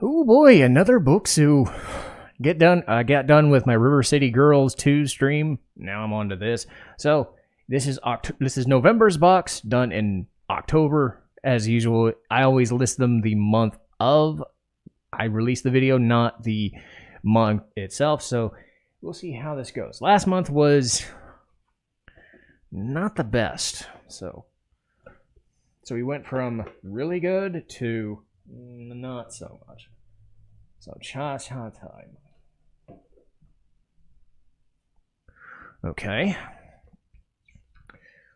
Oh boy, another Bokksu. Get done. I got done with my River City Girls 2 stream. Now I'm on to this. So this is November's box, done in October. As usual, I always list them the month of I release the video, not the month itself. So we'll see how this goes. Last month was not the best. So we went from really good to not so much. So cha-cha time. Okay.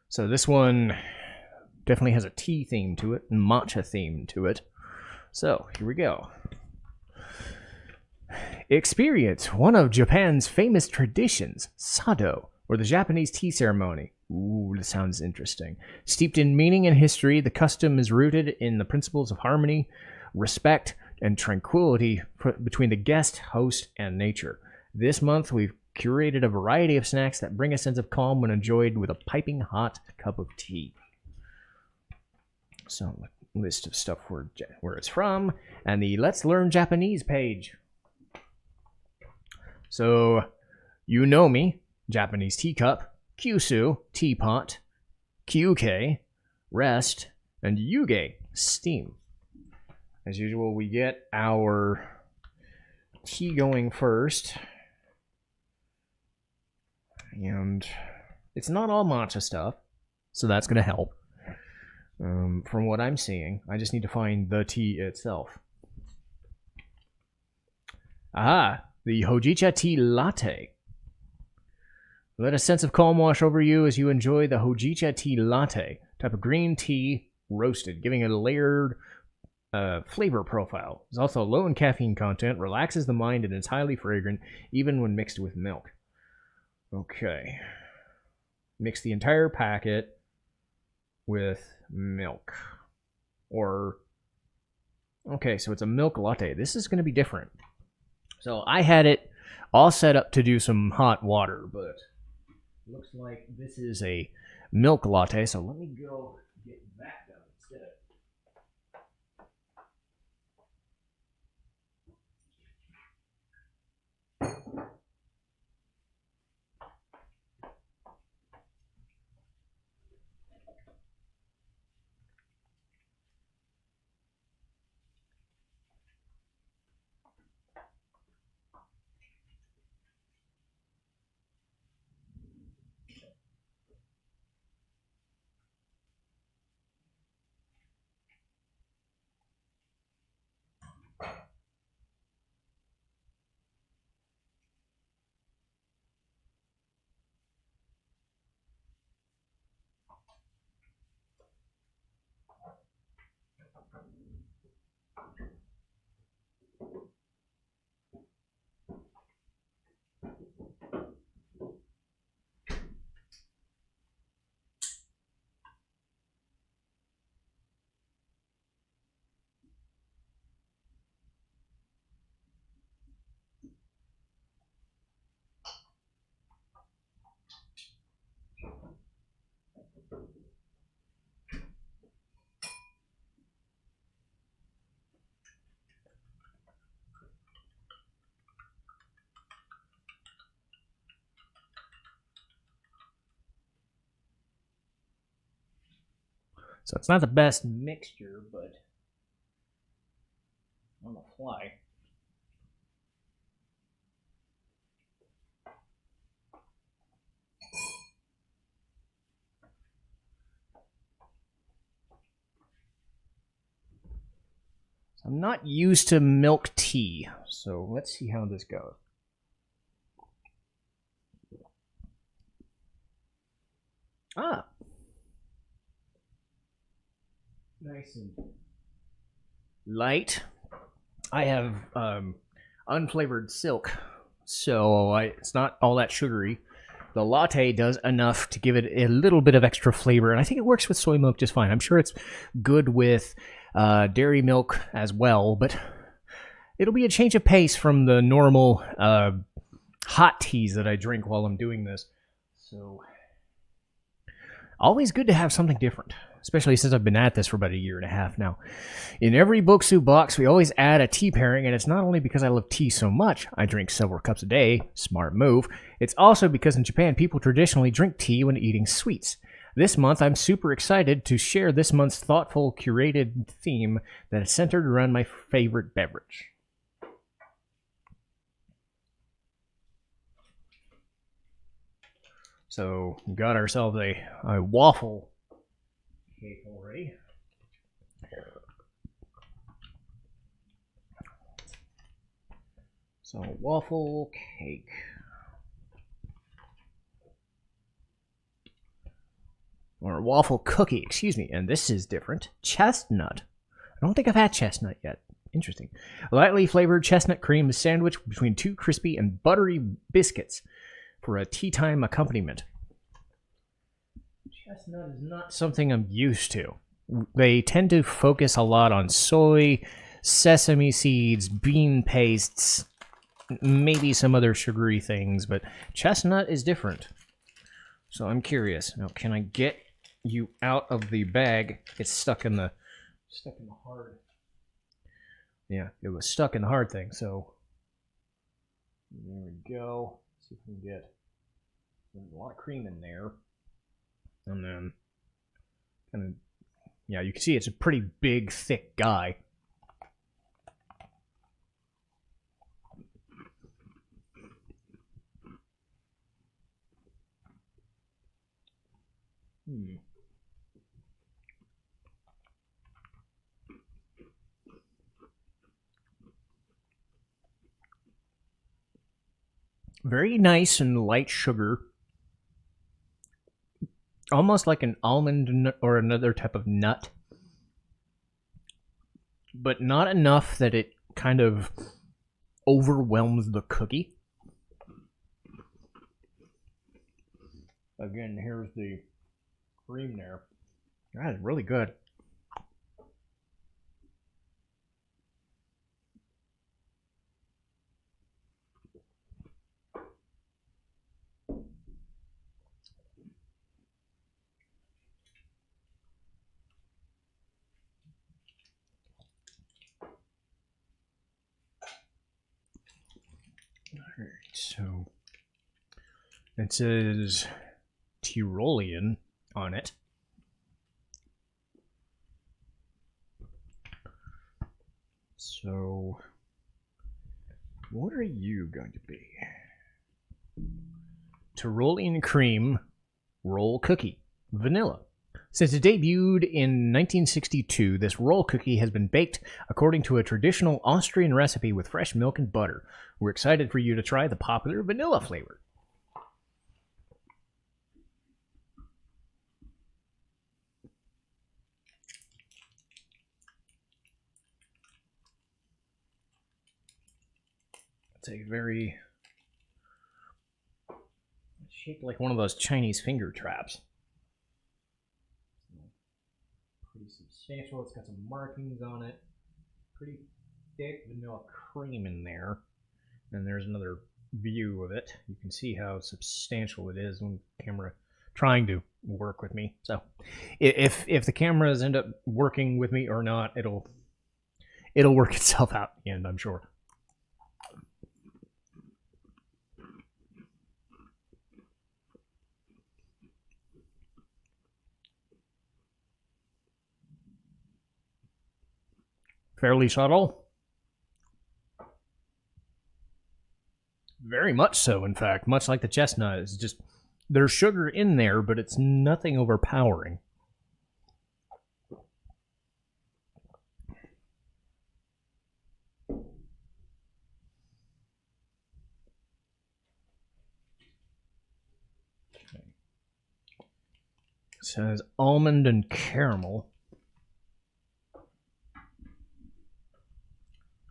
So this one definitely has a tea theme to it, and matcha theme to it. So here we go. Experience one of Japan's famous traditions, sado, or the Japanese tea ceremony. Ooh, this sounds interesting. Steeped in meaning and history, the custom is rooted in the principles of harmony, respect, and tranquility between the guest, host, and nature. This month, we've curated a variety of snacks that bring a sense of calm when enjoyed with a piping hot cup of tea. So, list of stuff where it's from, and the Let's Learn Japanese page. So, you know me, Japanese teacup, kyusu, teapot, kyuke, rest, and yuge, steam. As usual, we get our tea going first. And it's not all matcha stuff, so that's going to help. From what I'm seeing, I just need to find the tea itself. Aha, the Hojicha tea latte. Let a sense of calm wash over you as you enjoy the Hojicha tea latte, type of green tea roasted, giving it a layered flavor profile. It's also low in caffeine content, relaxes the mind, and is highly fragrant, even when mixed with milk. Okay. Mix the entire packet with milk. Okay, so it's a milk latte. This is going to be different. So I had it all set up to do some hot water, but looks like this is a milk latte. So let me go get that done instead. So it's not the best mixture, but on the fly. So I'm not used to milk tea, so let's see how this goes. Ah. Nice and light. I have unflavored silk, so it's not all that sugary. The latte does enough to give it a little bit of extra flavor, and I think it works with soy milk just fine. I'm sure it's good with dairy milk as well, but it'll be a change of pace from the normal hot teas that I drink while I'm doing this. So, always good to have something different. especially since I've been at this for about 1.5 years now. In every Bokksu box, we always add a tea pairing, and it's not only because I love tea so much, I drink several cups a day, smart move, it's also because in Japan, people traditionally drink tea when eating sweets. This month, I'm super excited to share this month's thoughtful, curated theme that is centered around my favorite beverage. So, we got ourselves a waffle cake already. So, waffle cake. Or waffle cookie, excuse me. And this is different. Chestnut. I don't think I've had chestnut yet. Interesting. A lightly flavored chestnut cream is sandwiched between 2 crispy and buttery biscuits for a tea time accompaniment. Chestnut is not something I'm used to. They tend to focus a lot on soy, sesame seeds, bean pastes, maybe some other sugary things, but chestnut is different. So I'm curious. Now, can I get you out of the bag? It's stuck in the hard. Yeah, it was stuck in the hard thing, so there we go. See if we can get a lot of cream in there. And then kind of, yeah, you can see it's a pretty big, thick guy. Very nice and light sugar. Almost like an almond or another type of nut. But not enough that it kind of overwhelms the cookie. Again, here's the cream there. That is really good. Alright, so it says Tyrolean on it. So, what are you going to be? Tyrolean cream roll cookie, vanilla. Since it debuted in 1962, this roll cookie has been baked according to a traditional Austrian recipe with fresh milk and butter. We're excited for you to try the popular vanilla flavor. It's a very... it's shaped like one of those Chinese finger traps. Pretty substantial. It's got some markings on it. Pretty thick vanilla cream in there. And there's another view of it. You can see how substantial it is when the camera trying to work with me. So if the cameras end up working with me or not, it'll work itself out in the end, I'm sure. Fairly subtle. Very much so, in fact. Much like the chestnut. It's just, there's sugar in there, but it's nothing overpowering. Okay. It says almond and caramel.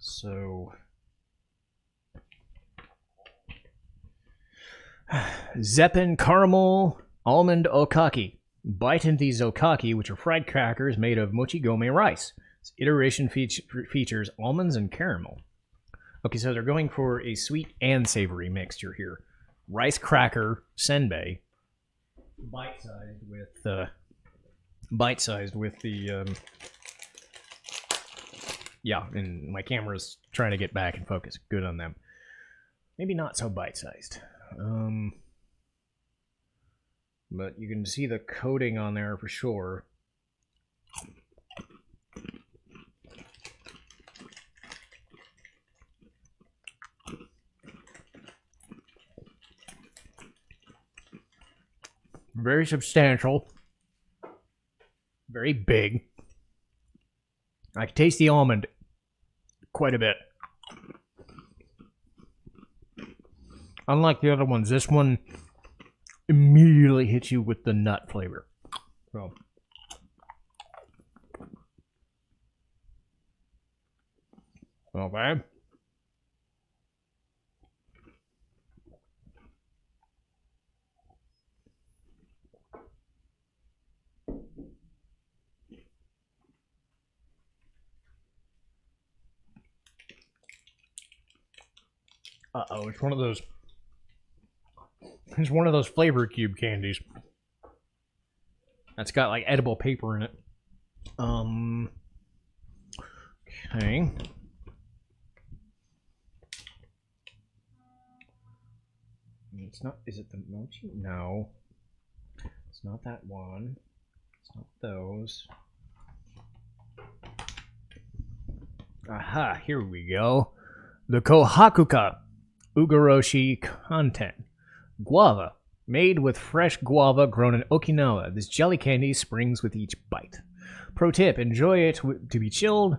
So, Zeppin caramel almond okaki. Bite into these okaki, which are fried crackers made of mochigome rice. This iteration features almonds and caramel. Okay, so they're going for a sweet and savory mixture here. Rice cracker senbei, bite-sized with bite-sized with the... yeah, and my camera's trying to get back and focus. Good on them. Maybe not so bite-sized. But you can see the coating on there for sure. Very substantial. Very big. I can taste the almond quite a bit. Unlike the other ones, this one immediately hits you with the nut flavor. So, okay. Uh-oh, it's one of those... It's one of those flavor cube candies. That's got like edible paper in it. Okay. It's not, is it the mochi? No. It's not that one. It's not those. Aha, here we go. The Kohakuka Ugaroshi content. Guava. Made with fresh guava grown in Okinawa. This jelly candy springs with each bite. Pro tip, enjoy it to be chilled,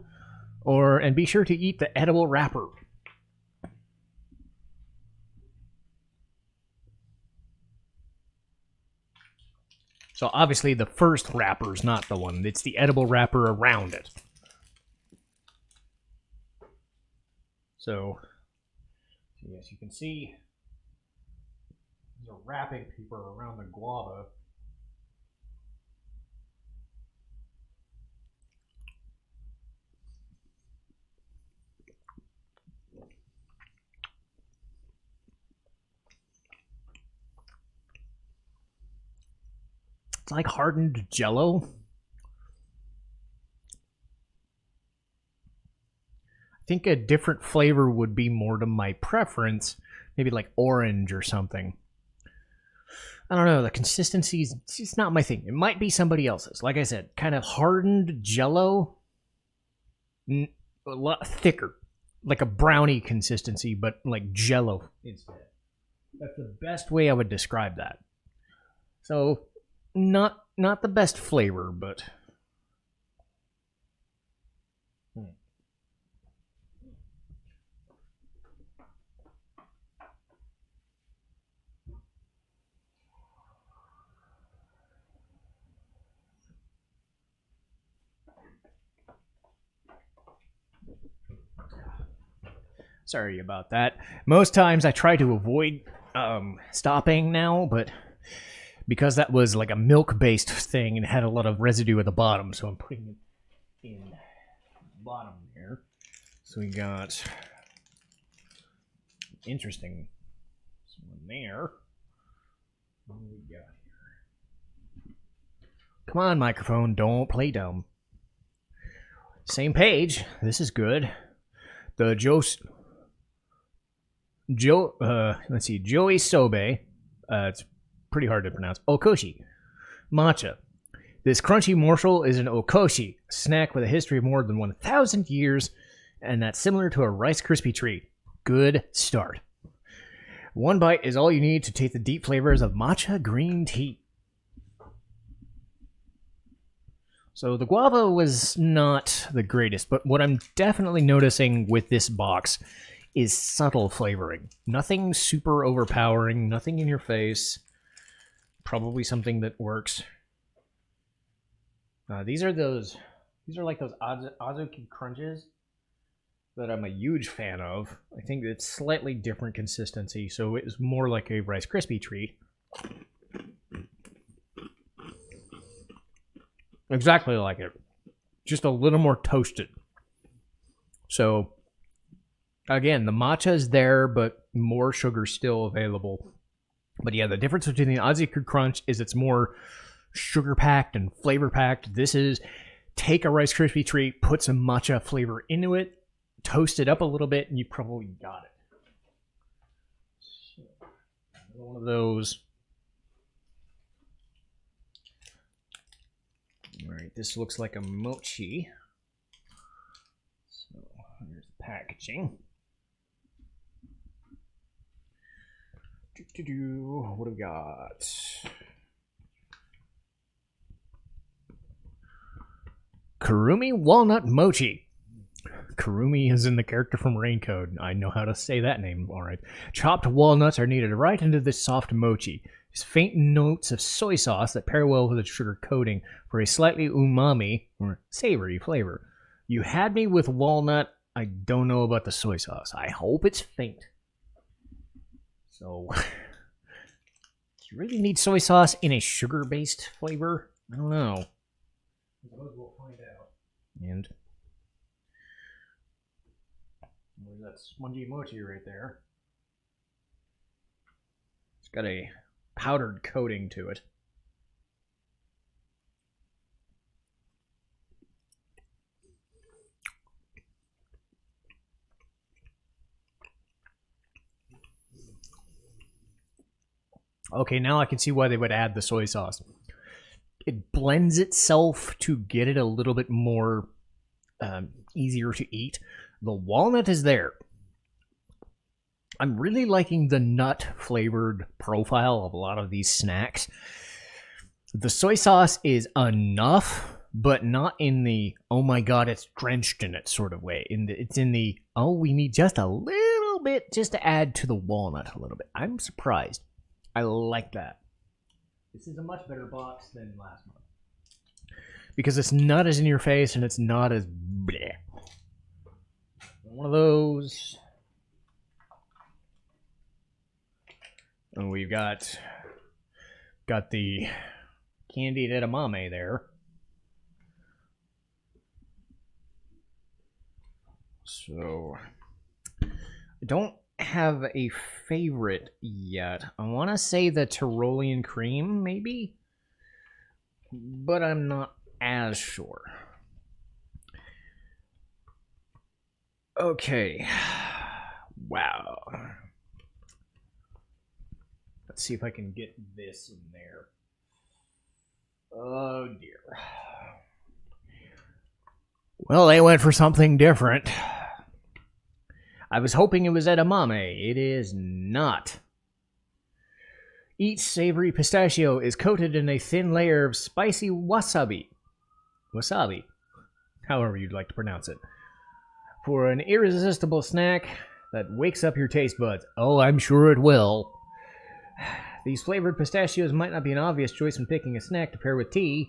and be sure to eat the edible wrapper. So obviously the first wrapper is not the one. It's the edible wrapper around it. So, yes, you can see there's a wrapping paper around the guava. It's like hardened Jell-O. I think a different flavor would be more to my preference. Maybe like orange or something. I don't know, the consistency is it's not my thing. It might be somebody else's. Like I said, kind of hardened Jell-O. A lot thicker. Like a brownie consistency, but like Jell-O instead. That's the best way I would describe that. So, not the best flavor, but... Sorry about that. Most times I try to avoid stopping now, but because that was like a milk-based thing and had a lot of residue at the bottom, so I'm putting it in the bottom here. So we got interesting one there. What do we got here? Come on, microphone, don't play dumb. Same page. This is good. The let's see, Joey Sobe, it's pretty hard to pronounce, Okoshi, matcha. This crunchy morsel is an Okoshi, a snack with a history of more than 1,000 years, and that's similar to a Rice Krispie treat. Good start. One bite is all you need to taste the deep flavors of matcha green tea. So the guava was not the greatest, but what I'm definitely noticing with this box is subtle flavoring. Nothing super overpowering, nothing in your face. Probably something that works. These are like those Azuki Crunches that I'm a huge fan of. I think it's slightly different consistency, so it's more like a Rice Krispie treat. Exactly like it. Just a little more toasted. So, again, the matcha is there, but more sugar still available. But yeah, the difference between the Azuki Crunch is it's more sugar packed and flavor packed. This is take a Rice Krispie treat, put some matcha flavor into it, toast it up a little bit, and you probably got it. One of those. All right, this looks like a mochi. So here's the packaging. What do we got? Kurumi Walnut Mochi. Kurumi is in the character from Raincoat. I know how to say that name, all right. Chopped walnuts are kneaded right into this soft mochi. There's faint notes of soy sauce that pair well with the sugar coating for a slightly umami or savory flavor. You had me with walnut. I don't know about the soy sauce. I hope it's faint. So, do you really need soy sauce in a sugar-based flavor? I don't know. I suppose we'll find out. And there's that spongy mochi right there. It's got a powdered coating to it. Okay, now I can see why they would add the soy sauce. It blends itself to get it a little bit more easier to eat. The walnut is there. I'm really liking the nut flavored profile of a lot of these snacks. The soy sauce is enough, but not in the, oh my god, it's drenched in it sort of way. It's in the, oh, we need just a little bit just to add to the walnut a little bit. I'm surprised. I like that. This is a much better box than last month. Because it's not as in your face and it's not as bleh. One of those. And we've got the candied edamame there. So I don't have a favorite yet. I want to say the Tyrolean cream, maybe, but I'm not as sure. Okay. Wow. Let's see if I can get this in there. Oh dear. Well, they went for something different. I was hoping it was edamame. It is not. Each savory pistachio is coated in a thin layer of spicy wasabi. Wasabi. However you'd like to pronounce it. For an irresistible snack that wakes up your taste buds. Oh, I'm sure it will. These flavored pistachios might not be an obvious choice when picking a snack to pair with tea.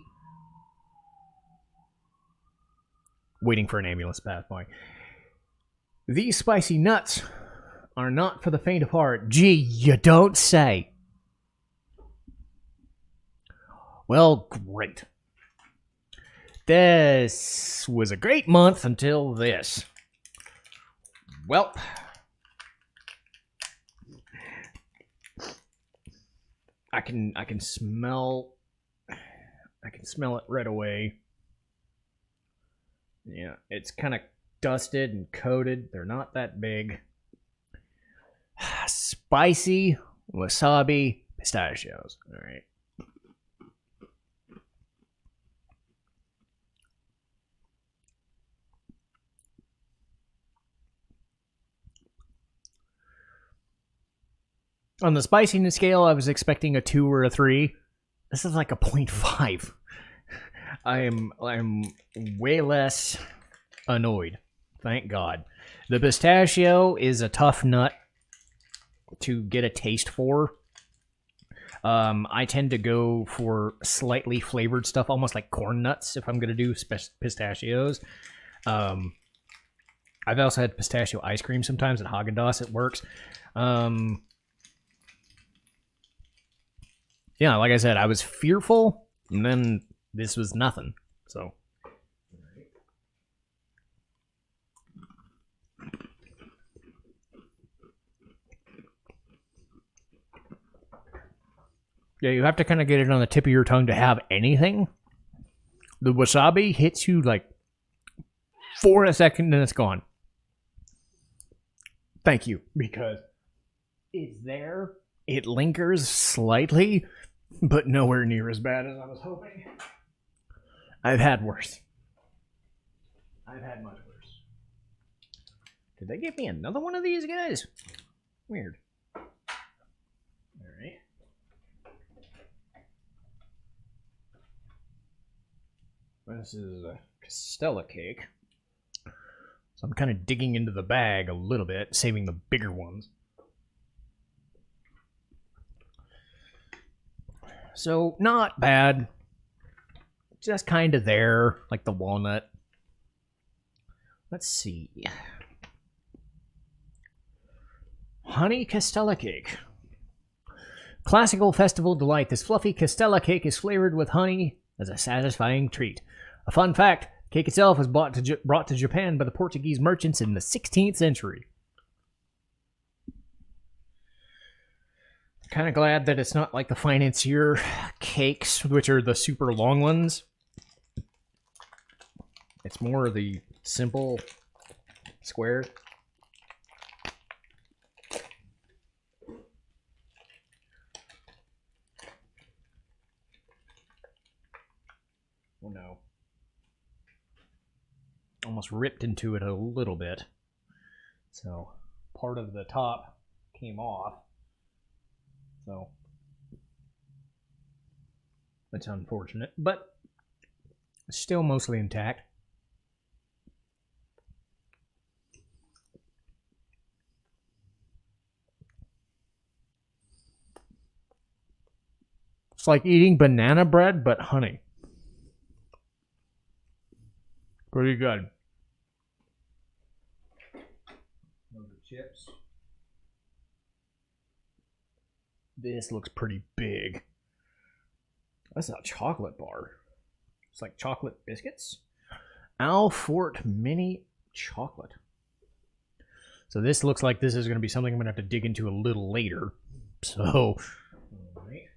Waiting for an ambulance pass by. These spicy nuts are not for the faint of heart. Gee, you don't say. Well, great. This was a great month until this. Well, I can smell it right away. Yeah, it's kind of dusted and coated. They're not that big. Spicy wasabi pistachios. All right. On the spiciness scale, I was expecting a 2 or a 3. This is like a 0.5. I'm way less annoyed. Thank God. The pistachio is a tough nut to get a taste for. I tend to go for slightly flavored stuff, almost like corn nuts, if I'm going to do pistachios. I've also had pistachio ice cream sometimes at Haagen-Dazs. It works. Yeah, like I said, I was fearful, and then this was nothing. So. Yeah, you have to kind of get it on the tip of your tongue to have anything. The wasabi hits you like for a second and it's gone. Thank you, because it's there. It lingers slightly, but nowhere near as bad as I was hoping. I've had worse. I've had much worse. Did they give me another one of these guys? Weird. Alright. This is a Castella cake. So I'm kind of digging into the bag a little bit, saving the bigger ones. So, not bad. Just kind of there, like the walnut. Let's see. Honey Castella cake. Classical festival delight. This fluffy Castella cake is flavored with honey as a satisfying treat. A fun fact, the cake itself was brought to Japan by the Portuguese merchants in the 16th century. Kind of glad that it's not like the financier cakes, which are the super long ones. It's more of the simple square. Oh no. Almost ripped into it a little bit. So part of the top came off. So that's unfortunate, but still mostly intact. It's like eating banana bread, but honey. Pretty good. Those are chips. This looks pretty big. That's a chocolate bar. It's like chocolate biscuits. Alfort Mini Chocolate. So this looks like this is going to be something I'm going to have to dig into a little later. So, alright.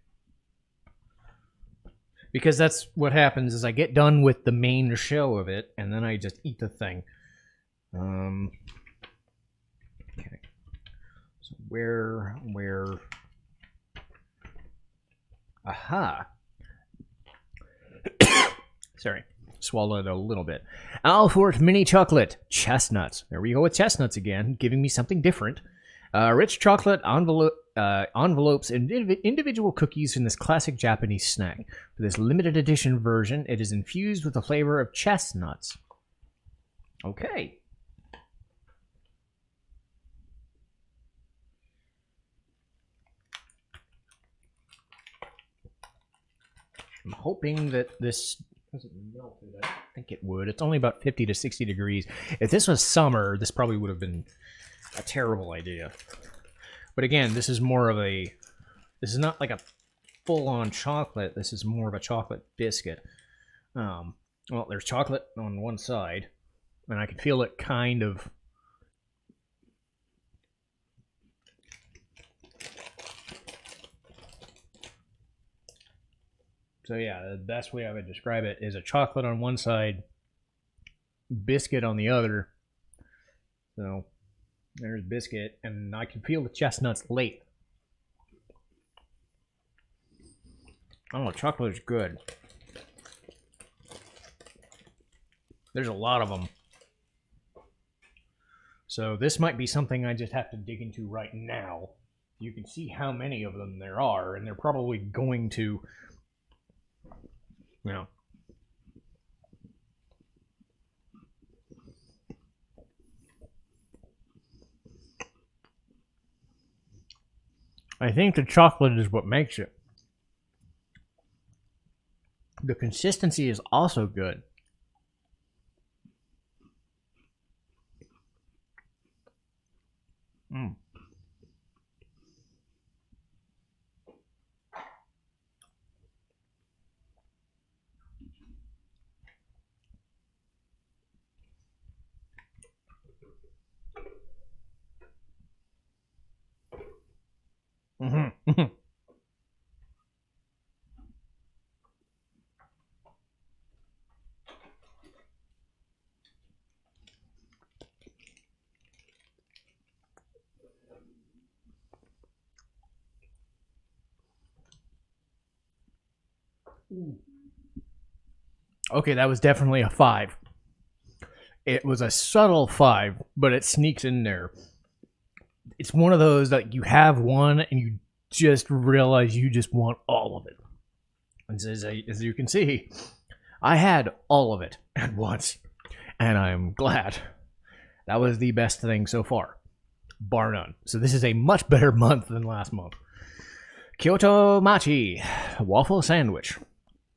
Because that's what happens is I get done with the main show of it, and then I just eat the thing. Okay. So where... Aha. Sorry. Swallowed a little bit. Alfort Mini Chocolate. Chestnuts. There we go with chestnuts again, giving me something different. Rich chocolate envelopes and individual cookies in this classic Japanese snack. For this limited edition version, it is infused with the flavor of chestnuts. Okay. I'm hoping that this doesn't melt it. I think it would. It's only about 50 to 60 degrees. If this was summer, this probably would have been a terrible idea. But again, this is more of a... This is not like a full-on chocolate. This is more of a chocolate biscuit. Well, there's chocolate on one side, and I can feel it kind of... So yeah, the best way I would describe it is a chocolate on one side, biscuit on the other. So there's biscuit, and I can feel the chestnuts late. Oh, chocolate is good. There's a lot of them. So this might be something I just have to dig into right now. You can see how many of them there are, and they're probably going to... You know. I think the chocolate is what makes it. The consistency is also good. Mm. Mm-hmm. Okay, that was definitely a 5. It was a subtle 5, but it sneaks in there. It's one of those that you have one and you just realize you just want all of it. And as you can see, I had all of it at once, and I'm glad. That was the best thing so far, bar none. So this is a much better month than last month. Kyoto Machi waffle sandwich.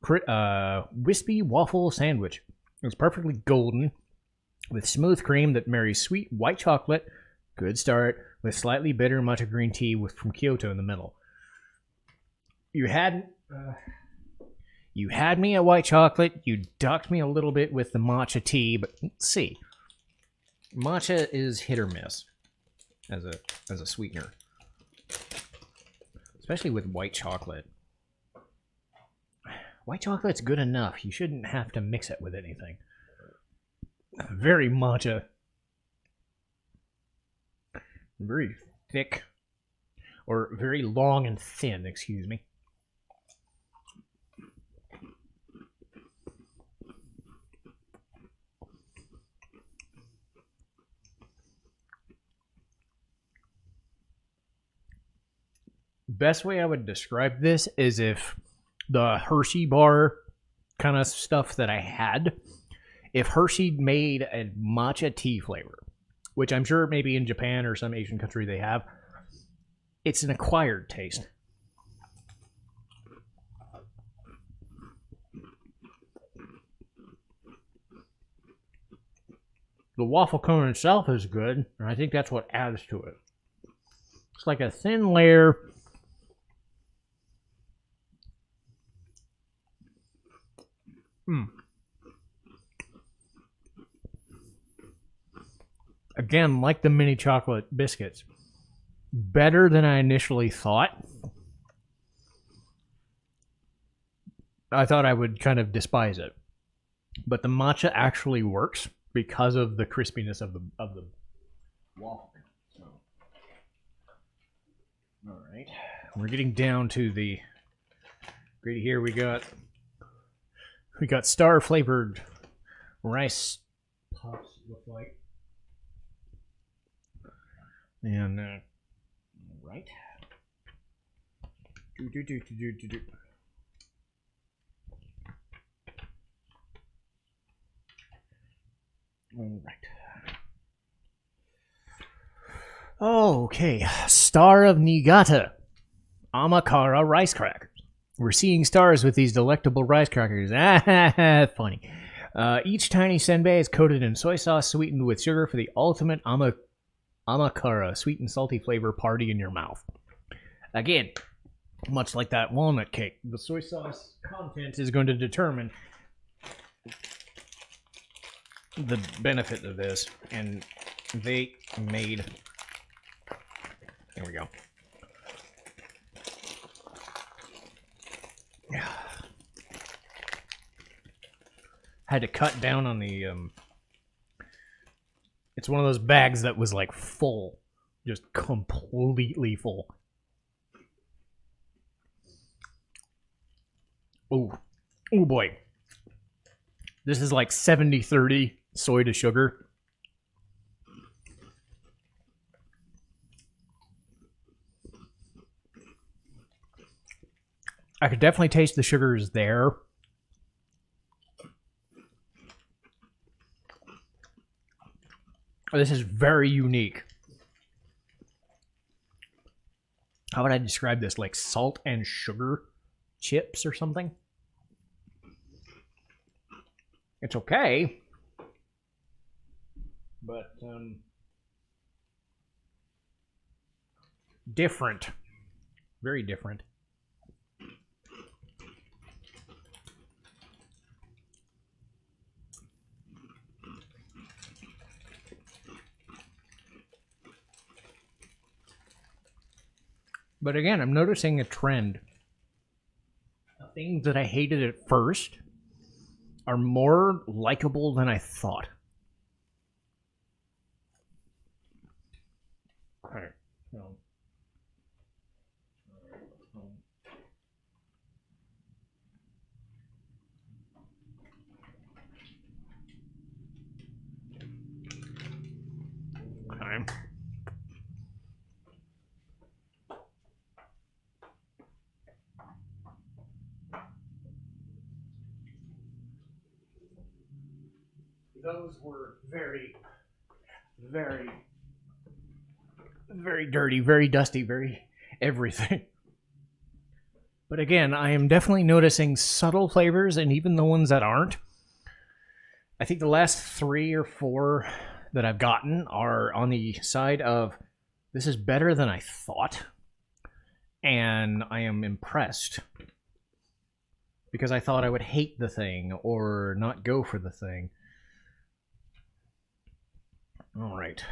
Wispy waffle sandwich. It was perfectly golden with smooth cream that marries sweet white chocolate, good start, with slightly bitter matcha green tea from Kyoto in the middle. You had me at white chocolate. You ducked me a little bit with the matcha tea, but let's see. Matcha is hit or miss as a sweetener, especially with white chocolate. White chocolate's good enough. You shouldn't have to mix it with anything. Very matcha. Very thick. Or very long and thin, excuse me. Best way I would describe this is if the Hershey bar kind of stuff that I had, if Hershey made a matcha tea flavor, which I'm sure maybe in Japan or some Asian country they have, it's an acquired taste. The waffle cone itself is good, and I think that's what adds to it. It's like a thin layer. Again, like the mini chocolate biscuits, better than I initially thought. I thought I would kind of despise it, but the matcha actually works because of the crispiness of the waffle. So, all right, we're getting down to the great here. We got star flavored rice puffs. Look like. And right. All right. Okay, Star of Niigata, Amakara rice crackers. We're seeing stars with these delectable rice crackers. Funny. Each tiny senbei is coated in soy sauce sweetened with sugar for the ultimate Amakara, sweet and salty flavor party in your mouth. Again, much like that walnut cake, the soy sauce content is going to determine the benefit of this, and they made. There we go. Had to cut down on the. It's one of those bags that was like full, just completely full. Oh boy. This is like 70-30 soy to sugar. I could definitely taste the sugars there. This is very unique. How would I describe this? Like salt and sugar chips or something? It's okay. But, different. Very different. But again, I'm noticing a trend. The things that I hated at first are more likable than I thought. Okay. time. Those were very, very, very dirty, very dusty, very everything. But again, I am definitely noticing subtle flavors, and even the ones that aren't. I think the last 3 or 4 that I've gotten are on the side of, this is better than I thought, and I am impressed. Because I thought I would hate the thing, or not go for the thing. Alright.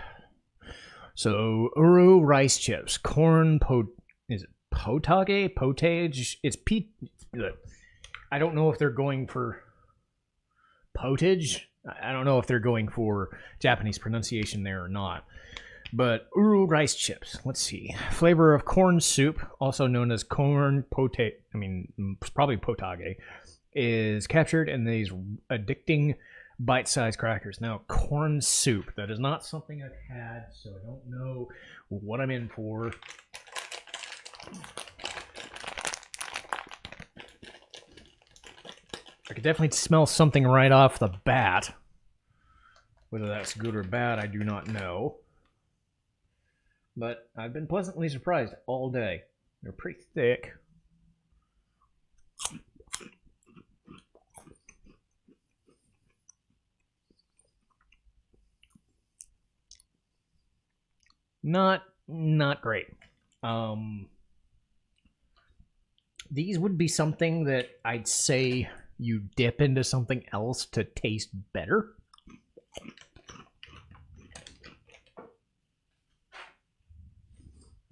So, Uru rice chips, corn is it potage? Potage? It's I don't know if they're going for potage. I don't know if they're going for Japanese pronunciation there or not. But Uru rice chips. Let's see. Flavor of corn soup, also known as corn potage. I mean, it's probably potage, is captured in these addicting bite-sized crackers. Now, corn soup. That is not something I've had, so I don't know what I'm in for. I could definitely smell something right off the bat. Whether that's good or bad, I do not know. But I've been pleasantly surprised all day. They're pretty thick. Not great. These would be something that I'd say you dip into something else to taste better.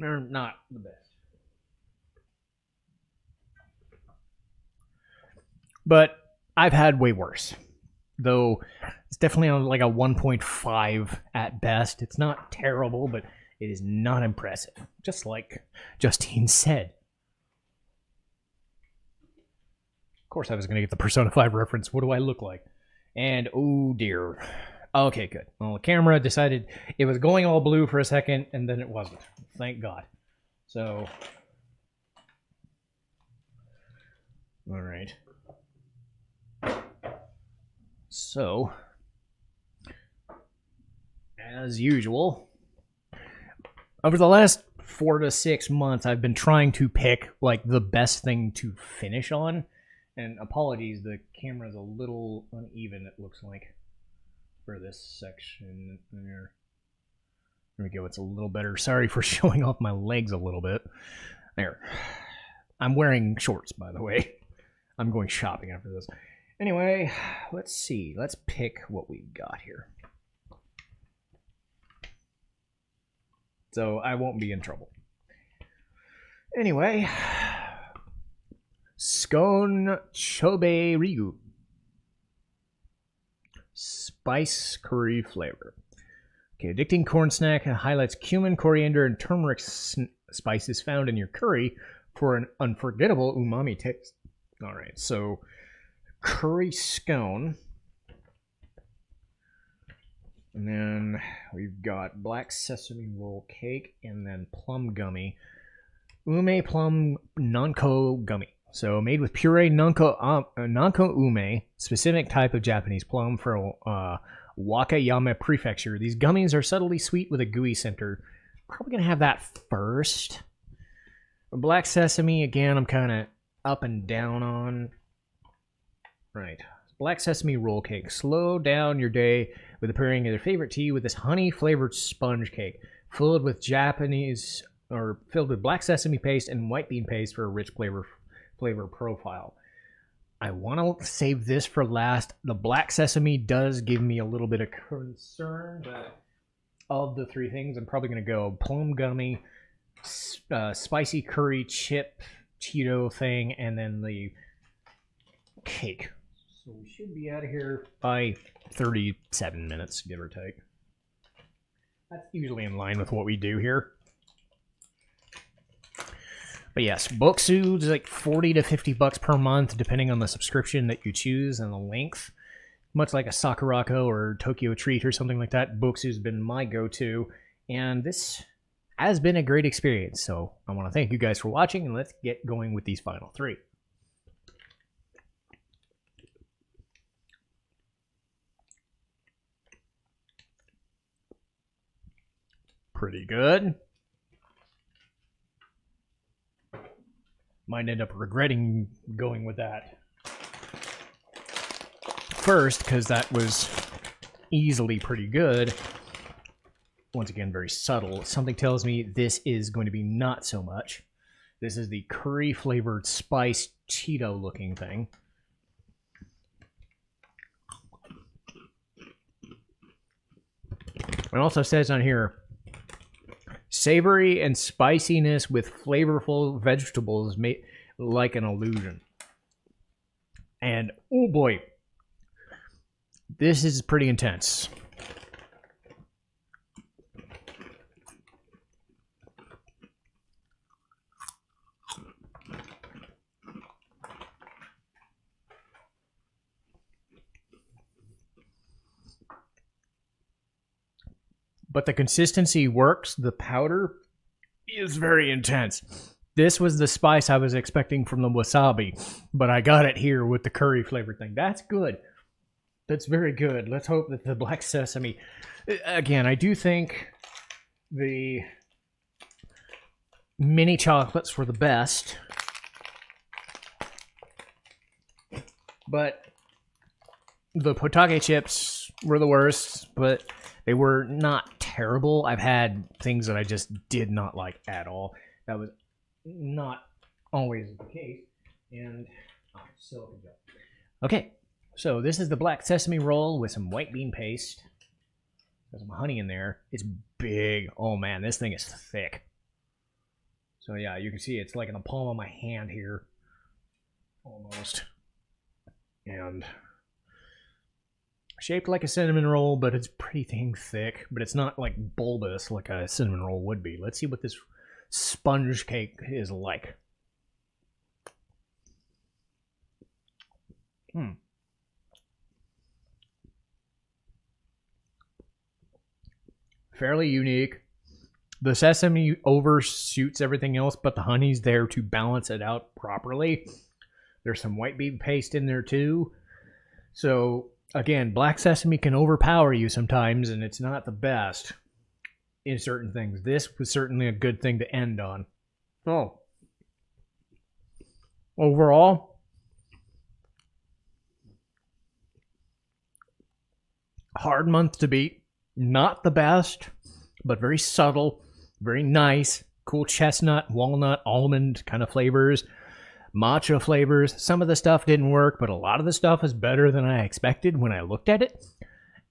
They're not the best. But I've had way worse. Though it's definitely on like a 1.5 at best. It's not terrible, but it is not impressive. Just like Justine said. Of course I was going to get the Persona 5 reference. What do I look like? And oh dear. Okay, good. Well, the camera decided it was going all blue for a second, and then it wasn't. Thank God. So, all right. So, as usual, over the last 4 to 6 months, I've been trying to pick like the best thing to finish on. And apologies, the camera's a little uneven, it looks like, for this section there. There we go, it's a little better. Sorry for showing off my legs a little bit. There. I'm wearing shorts, by the way. I'm going shopping after this. Anyway, let's see. Let's pick what we've got here. So I won't be in trouble. Anyway, Scone Chobe Ryu. Spice curry flavor. Okay, addicting corn snack highlights cumin, coriander, and turmeric spices found in your curry for an unforgettable umami taste. All right, so curry scone. And then we've got black sesame roll cake and then plum gummy. Ume plum nanko gummy. So made with puree nanko ume, specific type of Japanese plum for Wakayama Prefecture. These gummies are subtly sweet with a gooey center. Probably going to have that first. Black sesame, again, I'm kind of up and down on. Right. Black sesame roll cake. Slow down your day with the pairing of your favorite tea with this honey-flavored sponge cake filled with filled with black sesame paste and white bean paste for a rich flavor profile. I want to save this for last. The black sesame does give me a little bit of concern, but of the 3 things, I'm probably going to go plum gummy, spicy curry chip Cheeto thing, and then the cake. So we should be out of here by 37 minutes, give or take. That's usually in line with what we do here. But yes, Bokksu is like $40 to $50 per month, depending on the subscription that you choose and the length. Much like a Sakurako or Tokyo Treat or something like that, Bokksu has been my go-to. And this has been a great experience. So I want to thank you guys for watching, and let's get going with these final 3. Pretty good. Might end up regretting going with that first, because that was easily pretty good. Once again, very subtle. Something tells me this is going to be not so much. This is the curry flavored spice Cheeto looking thing. It also says on here, savory and spiciness with flavorful vegetables made like an illusion. And oh boy, this is pretty intense. But the consistency works. The powder is very intense. This was the spice I was expecting from the wasabi, but I got it here with the curry flavored thing. That's good. That's very good. Let's hope that the black sesame... Again, I do think the mini chocolates were the best, but the potage chips were the worst, but they were not terrible. I've had things that I just did not like at all. That was not always the case. And silicone gel. Okay, so this is the black sesame roll with some white bean paste. There's some honey in there. It's big. Oh man, this thing is thick. So yeah, you can see it's like in the palm of my hand here. Almost. And shaped like a cinnamon roll, but it's pretty dang thick. But it's not like bulbous like a cinnamon roll would be. Let's see what this sponge cake is like. Fairly unique. The sesame overshoots everything else, but the honey's there to balance it out properly. There's some white bean paste in there too. So again, black sesame can overpower you sometimes, and it's not the best in certain things. This was certainly a good thing to end on. Oh. Overall, hard month to beat. Not the best, but very subtle, very nice. Cool chestnut, walnut, almond kind of flavors. Matcha flavors. Some of the stuff didn't work, but a lot of the stuff is better than I expected when I looked at it.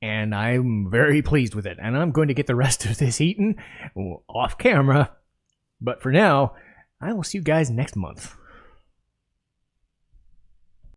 And I'm very pleased with it. And I'm going to get the rest of this eaten off camera. But for now, I will see you guys next month.